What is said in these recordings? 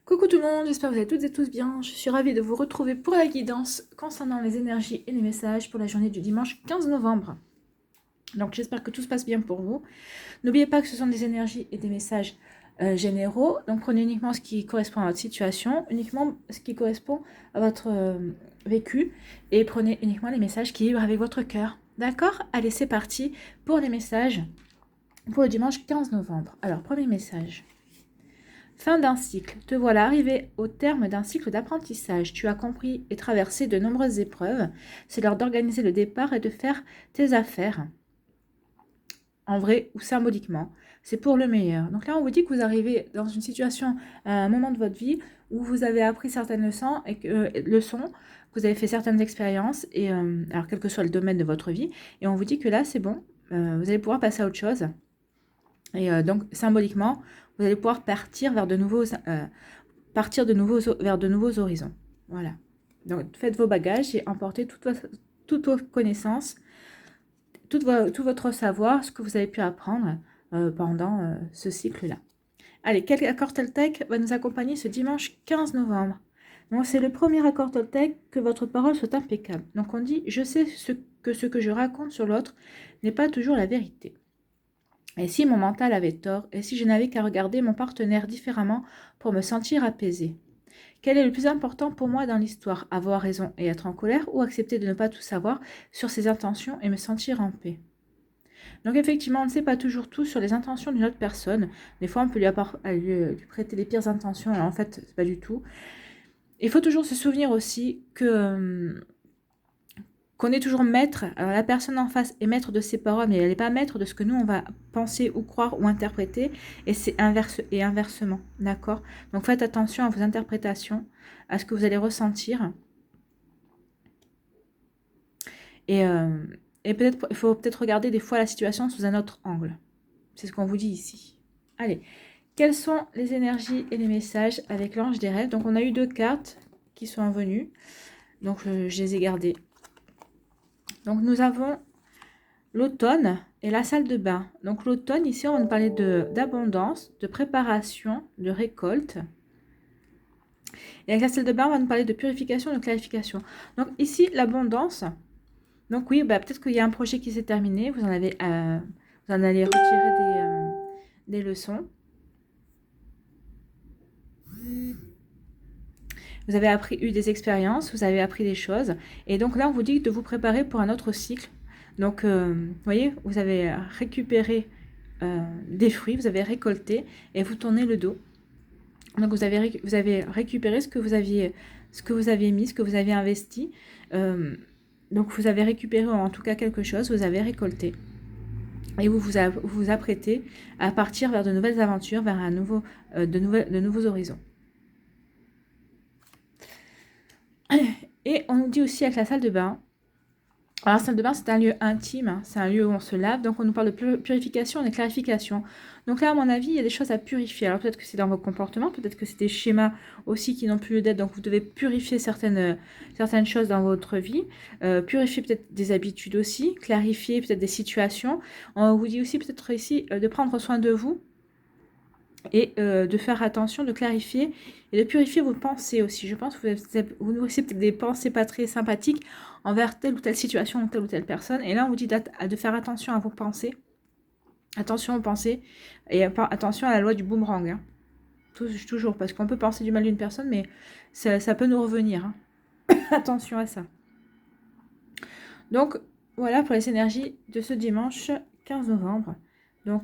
Coucou tout le monde, j'espère que vous allez toutes et tous bien. Je suis ravie de vous retrouver pour la guidance concernant les énergies et les messages pour la journée du dimanche 15 novembre. Donc j'espère que tout se passe bien pour vous. N'oubliez pas que ce sont des énergies et des messages généraux. Donc prenez uniquement ce qui correspond à votre situation, uniquement ce qui correspond à votre vécu et prenez uniquement les messages qui vibrent avec votre cœur. D'accord? Allez, c'est parti pour les messages pour le dimanche 15 novembre. Alors, premier message. Fin d'un cycle. Te voilà arrivé au terme d'un cycle d'apprentissage. Tu as compris et traversé de nombreuses épreuves. C'est l'heure d'organiser le départ et de faire tes affaires. En vrai ou symboliquement. C'est pour le meilleur. Donc là, on vous dit que vous arrivez dans une situation, à un moment de votre vie, où vous avez appris certaines leçons, que vous avez fait certaines expériences, et alors quel que soit le domaine de votre vie, et on vous dit que là, c'est bon, vous allez pouvoir passer à autre chose. Et donc, symboliquement, vous allez pouvoir partir vers de nouveaux, vers de nouveaux horizons. Voilà. Donc, faites vos bagages et emportez toutes vos connaissances, tout votre savoir, ce que vous avez pu apprendre pendant ce cycle-là. Allez, quel accord Toltec va nous accompagner ce dimanche 15 novembre? Donc, c'est le premier accord Toltec, que votre parole soit impeccable. Donc, on dit, je sais ce que je raconte sur l'autre n'est pas toujours la vérité. Et si mon mental avait tort, et si je n'avais qu'à regarder mon partenaire différemment pour me sentir apaisée? Quel est le plus important pour moi dans l'histoire? Avoir raison et être en colère, ou accepter de ne pas tout savoir sur ses intentions et me sentir en paix? Donc effectivement, on ne sait pas toujours tout sur les intentions d'une autre personne. Des fois, on peut lui prêter les pires intentions, alors en fait, c'est pas du tout. Il faut toujours se souvenir aussi que qu'on est toujours maître. Alors la personne en face est maître de ses paroles, mais elle n'est pas maître de ce que nous on va penser ou croire ou interpréter, et c'est inversement, d'accord? Donc faites attention à vos interprétations, à ce que vous allez ressentir, et peut-être il faut peut-être regarder des fois la situation sous un autre angle. C'est ce qu'on vous dit ici. Allez, quelles sont les énergies et les messages avec l'ange des rêves? Donc on a eu 2 cartes qui sont venues, donc je les ai gardées. Donc nous avons l'automne et la salle de bain. Donc l'automne, ici, on va nous parler d'abondance, de préparation, de récolte. Et avec la salle de bain, on va nous parler de purification, de clarification. Donc ici, l'abondance. Donc oui, bah, peut-être qu'il y a un projet qui s'est terminé. Vous en allez retirer des leçons. Vous avez eu des expériences, vous avez appris des choses. Et donc là, on vous dit de vous préparer pour un autre cycle. Donc, vous voyez, vous avez récupéré des fruits, vous avez récolté et vous tournez le dos. Donc, vous avez récupéré ce que vous aviez mis, ce que vous aviez investi. Donc, vous avez récupéré en tout cas quelque chose, vous avez récolté. Et vous apprêtez à partir vers de nouvelles aventures, vers de nouveaux horizons. Et on nous dit aussi avec la salle de bain. Alors, la salle de bain, c'est un lieu intime, hein, c'est un lieu où on se lave, donc on nous parle de purification et de clarification. Donc là, à mon avis, il y a des choses à purifier. Alors peut-être que c'est dans vos comportements, peut-être que c'est des schémas aussi qui n'ont plus lieu d'être, donc vous devez purifier certaines choses dans votre vie, purifier peut-être des habitudes aussi, clarifier peut-être des situations. On vous dit aussi peut-être ici de prendre soin de vous, et de faire attention, de clarifier et de purifier vos pensées aussi. Je pense que vous nourrissez peut-être des pensées pas très sympathiques envers telle ou telle situation ou telle personne. Et là, on vous dit de faire attention à vos pensées. Attention aux pensées et attention à la loi du boomerang. Hein. Toujours, parce qu'on peut penser du mal d'une personne, mais ça peut nous revenir. Hein. Attention à ça. Donc, voilà pour les énergies de ce dimanche 15 novembre. Donc,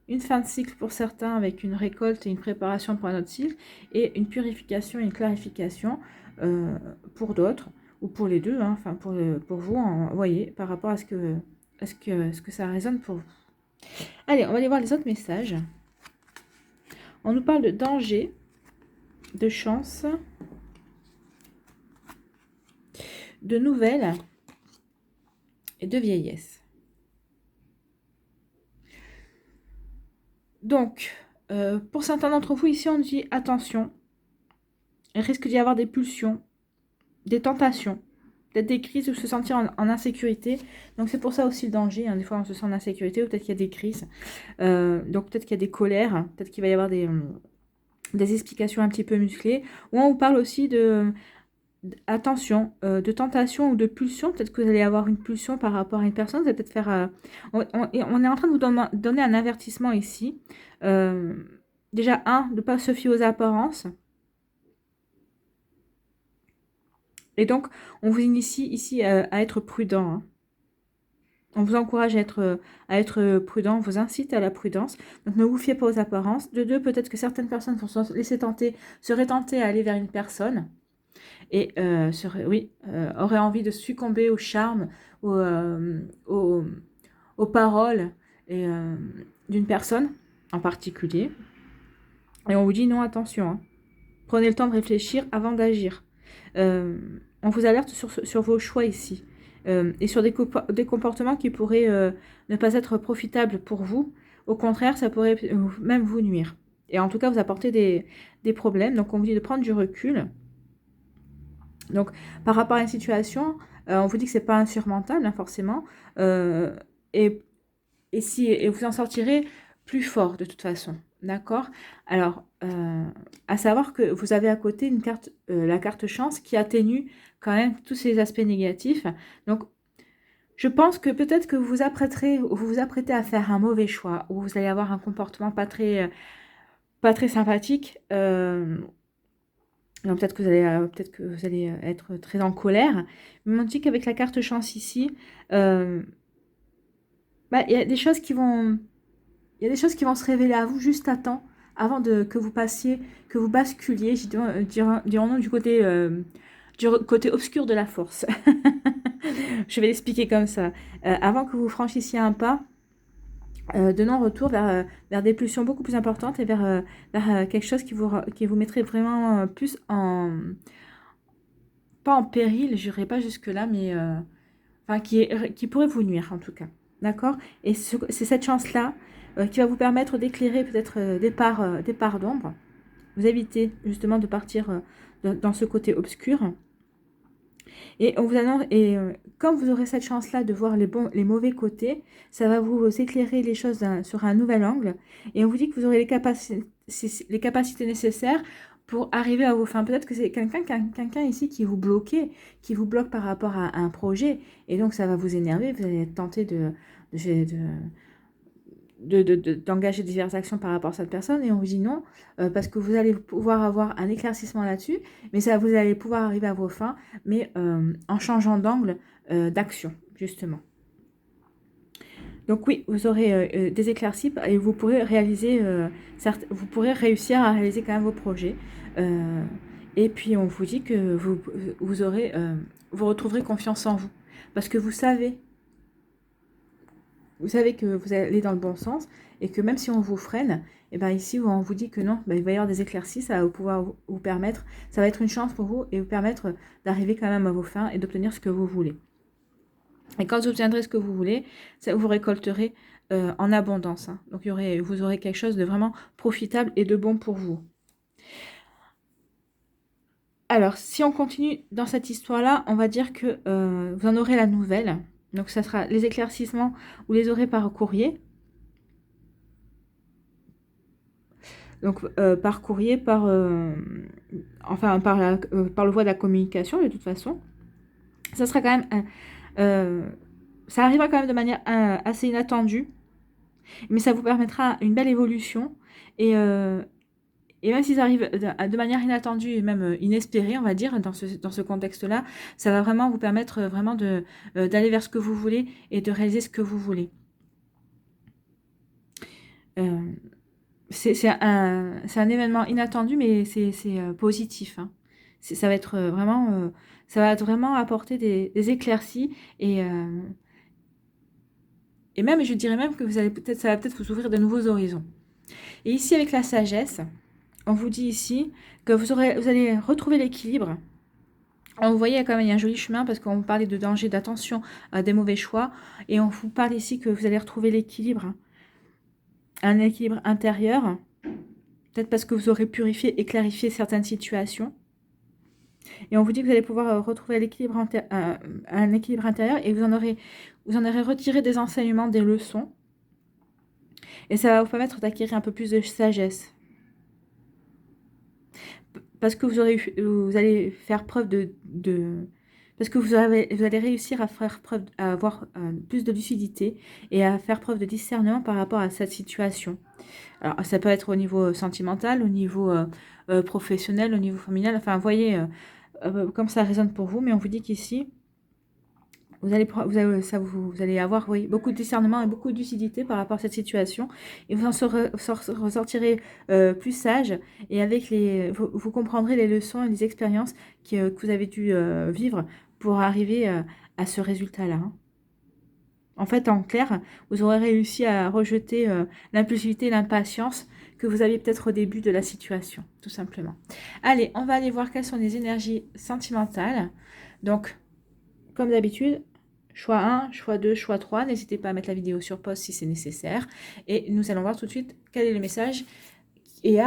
une fin de cycle pour certains avec une récolte et une préparation pour un autre cycle, et une purification et une clarification pour d'autres, ou pour les deux, hein, enfin pour vous, vous voyez, par rapport à ce que ça résonne pour vous. Allez, on va aller voir les autres messages. On nous parle de danger, de chance, de nouvelles et de vieillesse. Donc, pour certains d'entre vous, ici, on dit attention. Il risque d'y avoir des pulsions, des tentations, peut-être des crises ou se sentir en insécurité. Donc, c'est pour ça aussi le danger. Hein. Des fois, on se sent en insécurité ou peut-être qu'il y a des crises. Donc, peut-être qu'il y a des colères. Peut-être qu'il va y avoir des explications un petit peu musclées, ou on vous parle aussi de attention, de tentation ou de pulsion. Peut-être que vous allez avoir une pulsion par rapport à une personne. Vous allez peut-être faire... on est en train de vous donner un avertissement ici. Déjà, de ne pas se fier aux apparences. Et donc, on vous initie ici à être prudent. Hein. On vous encourage à être prudent, on vous incite à la prudence. Donc, ne vous fiez pas aux apparences. De deux, peut-être que certaines personnes vont seraient tentées à aller vers une personne et auraient envie de succomber au charme, aux, aux paroles d'une personne en particulier. Et on vous dit non, attention, hein. Prenez le temps de réfléchir avant d'agir. On vous alerte sur vos choix ici et sur des comportements qui pourraient ne pas être profitables pour vous. Au contraire, ça pourrait même vous nuire. Et en tout cas, vous apporter des problèmes. Donc, on vous dit de prendre du recul. Donc, par rapport à une situation, on vous dit que c'est pas insurmontable, hein, forcément. Et vous en sortirez plus fort, de toute façon. D'accord? Alors, à savoir que vous avez à côté une carte, la carte chance, qui atténue quand même tous ces aspects négatifs. Donc, je pense que peut-être que vous vous apprêtez à faire un mauvais choix, ou vous allez avoir un comportement pas très sympathique. Peut-être que vous allez être très en colère. Mais on dit qu'avec la carte chance ici, il y a des choses qui vont se révéler à vous juste à temps, avant que vous passiez, que vous basculiez, dirons-nous, du côté obscur de la force. Je vais l'expliquer comme ça. Avant que vous franchissiez un pas de non-retour vers des pulsions beaucoup plus importantes et vers quelque chose qui vous mettrait vraiment plus pas en péril, je n'irai pas jusque-là, mais qui pourrait vous nuire en tout cas. D'accord? Et c'est cette chance-là qui va vous permettre d'éclairer peut-être des parts d'ombre. Vous évitez justement de partir dans ce côté obscur. Et on vous annonce, quand vous aurez cette chance-là de voir les mauvais côtés, ça va vous éclairer les choses sur un nouvel angle. Et on vous dit que vous aurez les capacités nécessaires pour arriver à vos fins. Peut-être que c'est quelqu'un ici qui vous bloque par rapport à un projet. Et donc, ça va vous énerver. Vous allez être tenté d'engager diverses actions par rapport à cette personne, et on vous dit non, parce que vous allez pouvoir avoir un éclaircissement là-dessus, mais vous allez pouvoir arriver à vos fins, mais en changeant d'angle d'action, justement. Donc oui, vous aurez des éclaircies et vous pourrez vous pourrez réussir à réaliser quand même vos projets. Et puis on vous dit que vous retrouverez confiance en vous, parce que vous savez que vous allez dans le bon sens et que même si on vous freine, et ben ici on vous dit que non, il va y avoir des éclaircies, ça va pouvoir vous permettre, ça va être une chance pour vous et vous permettre d'arriver quand même à vos fins et d'obtenir ce que vous voulez. Et quand vous obtiendrez ce que vous voulez, vous récolterez en abondance. Hein. Donc vous aurez quelque chose de vraiment profitable et de bon pour vous. Alors, si on continue dans cette histoire-là, on va dire que vous en aurez la nouvelle. Donc, ça sera les éclaircissements, vous les aurez par courrier. Donc, par courrier, par le voie de la communication, de toute façon. Ça sera quand même... ça arrivera quand même de manière assez inattendue. Mais ça vous permettra une belle évolution. Et même si ça arrive de manière inattendue et même inespérée, on va dire, dans ce contexte-là, ça va vraiment vous permettre vraiment d'aller vers ce que vous voulez et de réaliser ce que vous voulez. C'est un événement inattendu, mais c'est positif. Hein. Ça va être vraiment apporter des éclaircies et même, je dirais même que ça va peut-être vous ouvrir de nouveaux horizons. Et ici, avec la sagesse, on vous dit ici que vous allez retrouver l'équilibre. Vous voyez, quand même, il y a un joli chemin parce qu'on vous parlait de danger, d'attention à des mauvais choix. Et on vous parle ici que vous allez retrouver l'équilibre. Un équilibre intérieur. Peut-être parce que vous aurez purifié et clarifié certaines situations. Et on vous dit que vous allez pouvoir retrouver un équilibre intérieur et vous en aurez retiré des enseignements, des leçons. Et ça va vous permettre d'acquérir un peu plus de sagesse. parce que vous allez faire preuve parce que vous allez réussir à faire preuve, à avoir plus de lucidité et à faire preuve de discernement par rapport à cette situation. Alors, ça peut être au niveau sentimental, au niveau professionnel, au niveau familial. Enfin, vous voyez, comme ça résonne pour vous, mais on vous dit qu'ici, vous allez avoir oui, beaucoup de discernement et beaucoup de lucidité par rapport à cette situation. Et vous en ressortirez plus sage. Et avec vous comprendrez les leçons et les expériences que vous avez dû vivre pour arriver à ce résultat-là. Hein. En fait, en clair, vous aurez réussi à rejeter l'impulsivité et l'impatience que vous aviez peut-être au début de la situation, tout simplement. Allez, on va aller voir quelles sont les énergies sentimentales. Donc, comme d'habitude, choix 1, choix 2, choix 3. N'hésitez pas à mettre la vidéo sur pause si c'est nécessaire. Et nous allons voir tout de suite quel est le message et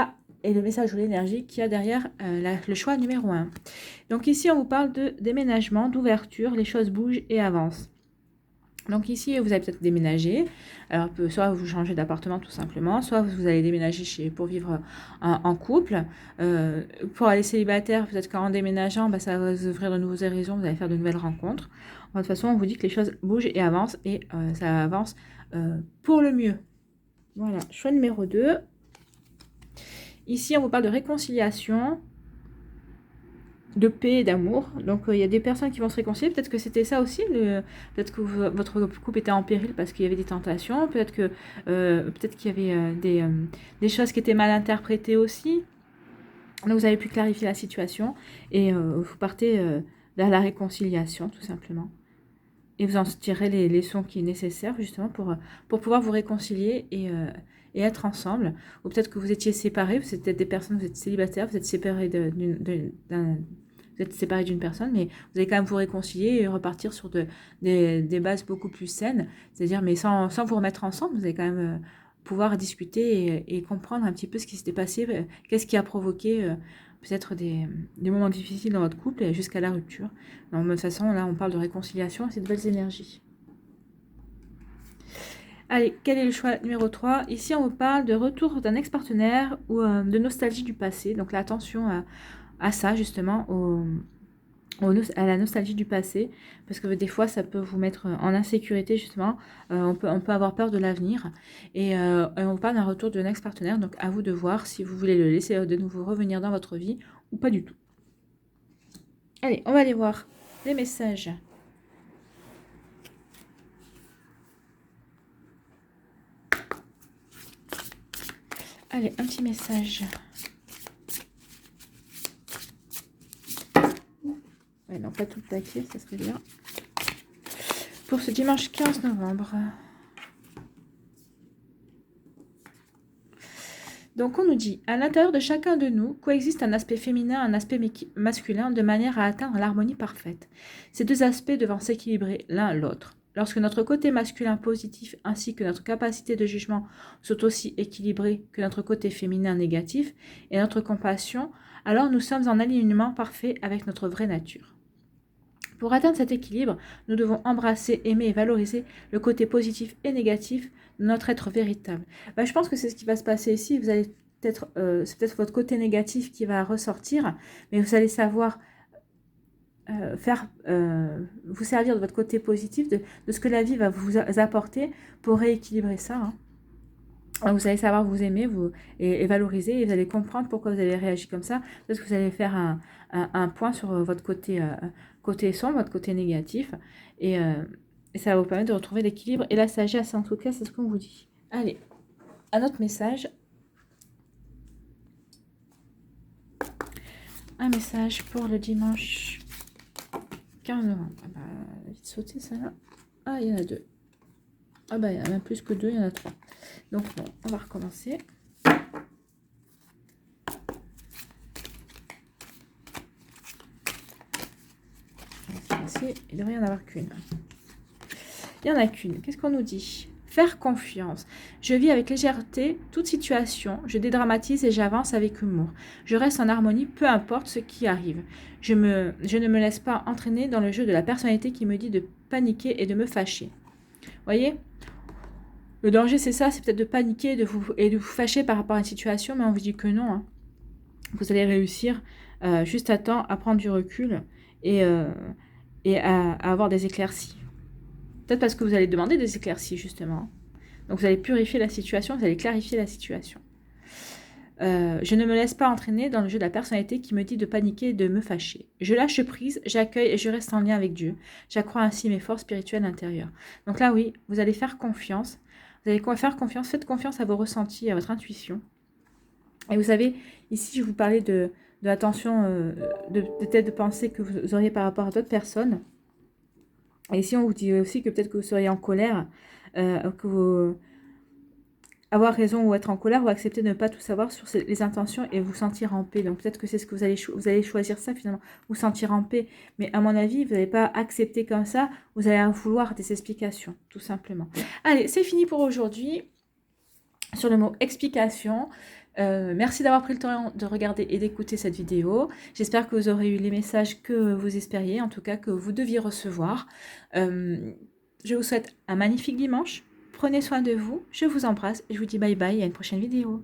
le message ou l'énergie qu'il y a derrière le choix numéro 1. Donc ici, on vous parle de déménagement, d'ouverture, les choses bougent et avancent. Donc ici, vous allez peut-être déménager. Alors, soit vous changez d'appartement tout simplement, soit vous allez déménager pour vivre en couple. Pour les célibataires, peut-être qu'en déménageant, ça va vous ouvrir de nouveaux horizons, vous allez faire de nouvelles rencontres. De toute façon, on vous dit que les choses bougent et avancent, et ça avance pour le mieux. Voilà, choix numéro 2. Ici, on vous parle de réconciliation, de paix et d'amour. Donc il y a des personnes qui vont se réconcilier, peut-être que c'était ça aussi, peut-être que votre couple était en péril parce qu'il y avait des tentations, peut-être qu'il y avait des choses qui étaient mal interprétées aussi. Donc vous avez pu clarifier la situation et vous partez vers la réconciliation tout simplement. Et vous en tirez les leçons qui sont nécessaires justement pour pouvoir vous réconcilier et être ensemble. Ou peut-être que vous étiez séparés, vous êtes peut-être des personnes, vous êtes célibataires, vous êtes séparés d'une personne, mais vous allez quand même vous réconcilier et repartir sur des bases beaucoup plus saines. C'est-à-dire, mais sans vous remettre ensemble, vous allez quand même pouvoir discuter et comprendre un petit peu ce qui s'était passé, qu'est-ce qui a provoqué peut-être des moments difficiles dans votre couple jusqu'à la rupture. Donc, de toute façon, là, on parle de réconciliation et c'est de belles énergies. Allez, quel est le choix numéro 3? Ici, on vous parle de retour d'un ex-partenaire ou de nostalgie du passé. Donc, là, attention à ça, justement, à la nostalgie du passé, parce que des fois, ça peut vous mettre en insécurité, justement. On peut avoir peur de l'avenir. Et on vous parle d'un retour d'un ex-partenaire. Donc, à vous de voir si vous voulez le laisser de nouveau revenir dans votre vie ou pas du tout. Allez, on va aller voir les messages. Allez, un petit message. Ouais, non, pas tout le paquet, ça serait bien. Pour ce dimanche 15 novembre. Donc, on nous dit, à l'intérieur de chacun de nous coexiste un aspect féminin, un aspect masculin, de manière à atteindre l'harmonie parfaite. Ces deux aspects devant s'équilibrer l'un l'autre. Lorsque notre côté masculin positif ainsi que notre capacité de jugement sont aussi équilibrés que notre côté féminin négatif et notre compassion, alors nous sommes en alignement parfait avec notre vraie nature. Pour atteindre cet équilibre, nous devons embrasser, aimer et valoriser le côté positif et négatif de notre être véritable. Je pense que c'est ce qui va se passer ici. Vous allez c'est peut-être votre côté négatif qui va ressortir, mais vous allez savoir vous servir de votre côté positif, de ce que la vie va vous apporter pour rééquilibrer ça. Hein. Donc, vous allez savoir vous aimer et valoriser, et vous allez comprendre pourquoi vous avez réagi comme ça, parce que vous allez faire un point sur votre côté sombre, votre côté négatif, et ça va vous permettre de retrouver l'équilibre et la sagesse. En tout cas, c'est ce qu'on vous dit. Allez, un autre message. Un message pour le dimanche 15 novembre. Vite sauter ça là. Ah, il y en a 2. Ah il y en a même plus que 2, il y en a 3. Donc bon, on va recommencer. Il ne devrait y en avoir qu'une. Il n'y en a qu'une. Qu'est-ce qu'on nous dit? Faire confiance. Je vis avec légèreté toute situation. Je dédramatise et j'avance avec humour. Je reste en harmonie, peu importe ce qui arrive. Je ne me laisse pas entraîner dans le jeu de la personnalité qui me dit de paniquer et de me fâcher. Voyez? Le danger, c'est ça, c'est peut-être de paniquer et de vous fâcher par rapport à une situation, mais on vous dit que non. Hein. Vous allez réussir juste à temps à prendre du recul et, à avoir des éclaircies. Peut-être parce que vous allez demander des éclaircies, justement. Donc vous allez purifier la situation, vous allez clarifier la situation. Je ne me laisse pas entraîner dans le jeu de la personnalité qui me dit de paniquer et de me fâcher. Je lâche prise, j'accueille et je reste en lien avec Dieu. J'accrois ainsi mes forces spirituelles intérieures. Donc là, oui, vous allez faire confiance. Vous allez faire confiance, faites confiance à vos ressentis, à votre intuition. Et vous savez, ici, je vous parlais de l'attention, peut-être de pensée que vous auriez par rapport à d'autres personnes. Et ici, on vous dit aussi que peut-être que vous seriez en colère, que vous avoir raison ou être en colère ou accepter de ne pas tout savoir sur les intentions et vous sentir en paix. Donc peut-être que c'est ce que vous allez choisir ça finalement, vous sentir en paix. Mais à mon avis, vous n'allez pas accepter comme ça, vous allez vouloir des explications, tout simplement. Allez, c'est fini pour aujourd'hui sur le mot explication. Merci d'avoir pris le temps de regarder et d'écouter cette vidéo. J'espère que vous aurez eu les messages que vous espériez, en tout cas que vous deviez recevoir. Je vous souhaite un magnifique dimanche. Prenez soin de vous, je vous embrasse et je vous dis bye bye à une prochaine vidéo.